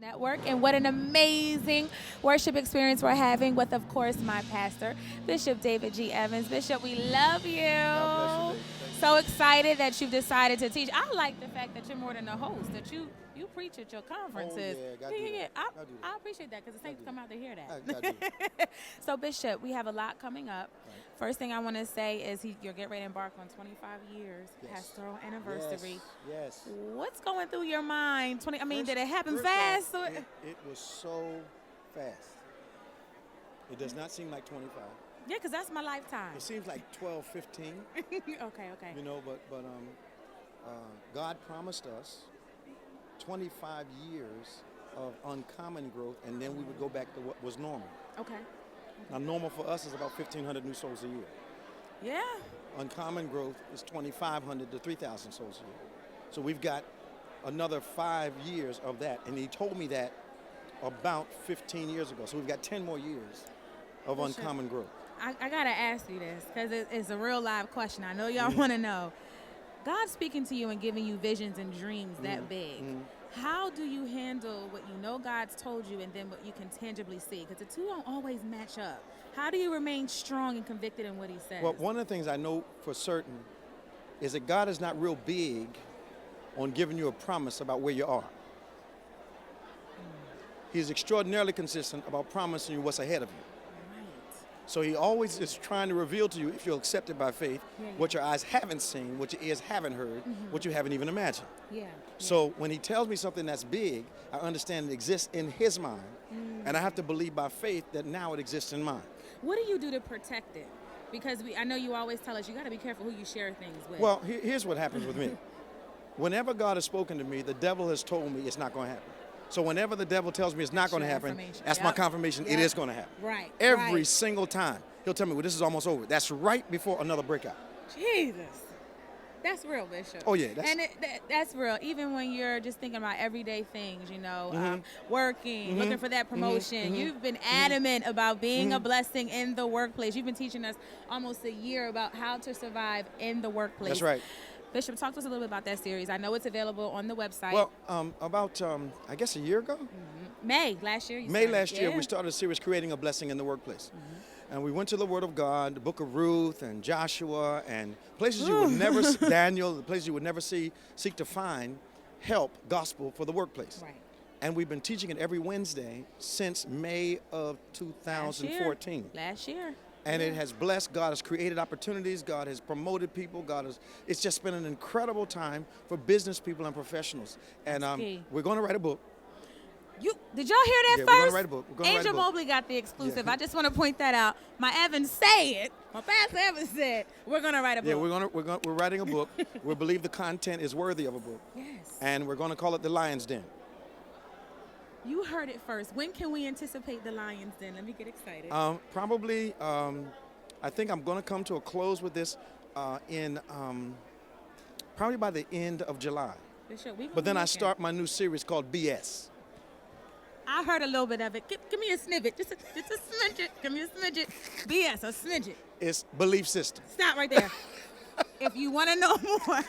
Network, and what an amazing worship experience we're having with, of course, my pastor, Bishop David G. Evans. Bishop, we love you. God bless you, So excited that you've decided to teach. I like the fact that you're more than a host, that you preach at your conferences. I appreciate that because the saints come out to hear that. So, Bishop, we have a lot coming up. Right. First thing I want to say is you're getting ready to embark on 25 years, pastoral anniversary. Yes. What's going through your mind? Did it happen fast? It was so fast. It does not seem like 25. Yeah, because that's my lifetime. It seems like 12, 15. Okay. You know, but God promised us 25 years of uncommon growth, and then we would go back to what was normal. Okay. Now, normal for us is about 1,500 new souls a year. Yeah. Uncommon growth is 2,500 to 3,000 souls a year. So we've got another 5 years of that, and he told me that about 15 years ago. So we've got 10 more years of uncommon growth. I got to ask you this because it's a real live question. I know y'all want to know. God speaking to you and giving you visions and dreams that big. How do you handle what you know God's told you and then what you can tangibly see? Because the two don't always match up. How do you remain strong and convicted in what he says? Well, one of the things I know for certain is that God is not real big on giving you a promise about where you are. He's extraordinarily consistent about promising you what's ahead of you. So he always is trying to reveal to you, if you'll accept it by faith, what your eyes haven't seen, what your ears haven't heard, what you haven't even imagined. So when he tells me something that's big, I understand it exists in his mind, and I have to believe by faith that now it exists in mine. What do you do to protect it? Because I know you always tell us you got to be careful who you share things with. Well, here's what happens with me. Whenever God has spoken to me, the devil has told me it's not going to happen. So whenever the devil tells me it's not going to happen, that's my confirmation it is going to happen. Right. Every single time. He'll tell me, well, this is almost over. That's right before another breakout. Jesus. That's real, Bishop. Oh, yeah. That's real. Even when you're just thinking about everyday things, working, looking for that promotion. You've been adamant about being a blessing in the workplace. You've been teaching us almost a year about how to survive in the workplace. That's right. Bishop, talk to us a little bit about that series. I know it's available on the website. Well, about, I guess a year ago? May last year. May last year, we started a series, Creating a Blessing in the Workplace. And we went to the Word of God, the book of Ruth and Joshua, and places you would never see, Daniel, the places you would never seek to find help, gospel for the workplace. Right. And we've been teaching it every Wednesday since May of 2014. Last year. And it has blessed. God has created opportunities. God has promoted people. It's just been an incredible time for business people and professionals. And we're going to write a book. Did y'all hear that first? We're going to write a book. Angel Mobley got the exclusive. Yeah. I just want to point that out. My Evans say it. My pastor Evans said we're going to write a book. Yeah, we're writing a book. We believe the content is worthy of a book. Yes. And we're going to call it The Lion's Den. You heard it first. When can we anticipate The Lion's Den? Let me get excited. Probably, I think I'm going to come to a close with this in probably by the end of July. Bishop, but then I start my new series called BS. I heard a little bit of it. Give me a snippet. Just a smidget. Give me a smidget. BS, a smidget. It's belief system. Stop right there. If you want to know more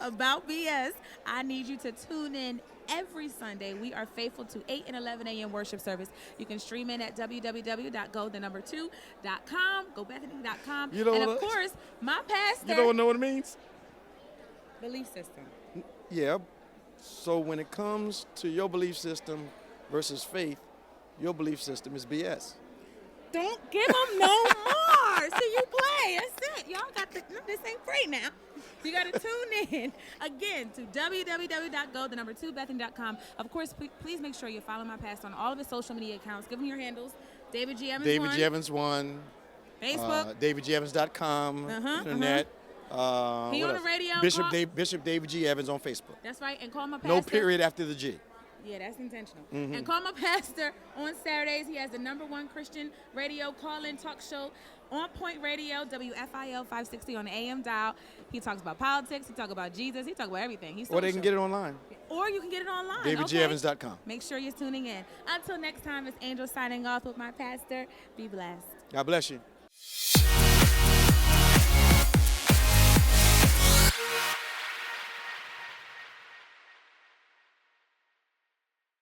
about BS, I need you to tune in every Sunday. We are faithful to 8 and 11 a.m. worship service. You can stream in at www.go2.com, gobethany.com. And of course, my pastor. You don't know what it means? Belief system. Yeah. So when it comes to your belief system versus faith, your belief system is BS. Don't give them no more. See, you play. That's it. Y'all got this ain't free now. You got to tune in again to www.go2bethany.com. Of course, please make sure you follow my pastor on all of his social media accounts. Give him your handles. David G. Evans David G. Evans 1. Facebook. DavidGEvans.com. Internet. He on the radio. Bishop David G. Evans on Facebook. That's right. And call my pastor. No period after the G. Yeah, that's intentional. And call my pastor on Saturdays. He has the #1 Christian radio call-in talk show, On Point Radio, WFIL 560 on the AM dial. He talks about politics. He talks about Jesus. He talks about everything. Or they can get it online. Or you can get it online. DavidGEvans.com. Make sure you're tuning in. Until next time, it's Angel signing off with my pastor. Be blessed. God bless you.